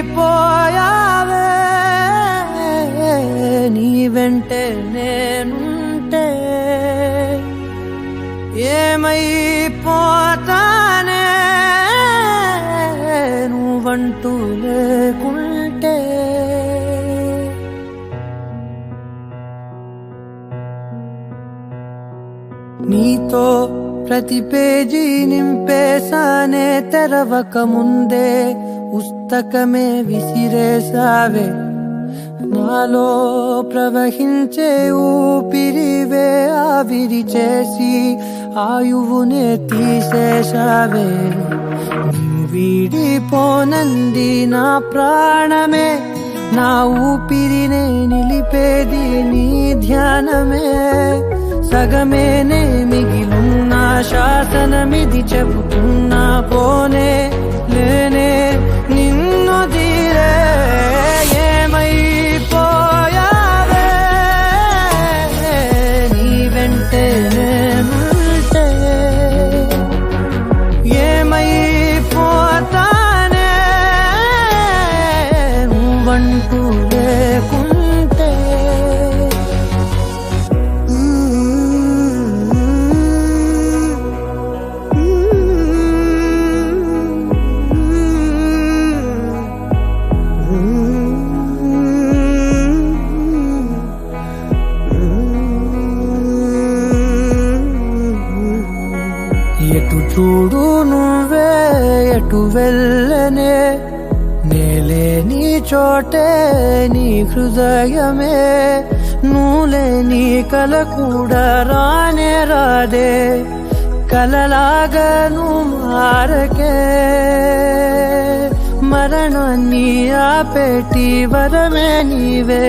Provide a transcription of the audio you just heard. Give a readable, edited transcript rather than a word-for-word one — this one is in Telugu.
ఏమైపోయావే నీ వెంటే నేనుంటే ఏమైపోతానే నువ్వంటూ లేకుంటే నీతో ప్రతి పేజీ నింపేసానే తెరవక ముందే పుస్తకమే విసిరేసావే నాలో ప్రవహించే ఊపిరివే ఆవిరి చేసి ఆయువునే తీసేశావే నిన్ను వీడిపోనంది నా ప్రాణమే నా ఊపిరినే నిలిపేది నీ ధ్యానమే సగమేనే మిగిలున్న శాసనమిది చెబుతున్నా పోనే లేనే నిన్ను తీరే ఏమైపోయావే నీ వెంటే నేనుంటే ఏమైపోతానే నువ్వంటూ లేకుంటే ఎటు చూడు నువ్వే ఎటు వెళ్ళనే నేలే నీ చోటే నీ హృదయమే నువ్వులే నీ కల కూడా రానే రాదే కలలాగా నువ్వు మారకే మరణాన్ని ఆపేటి వరమే నీవే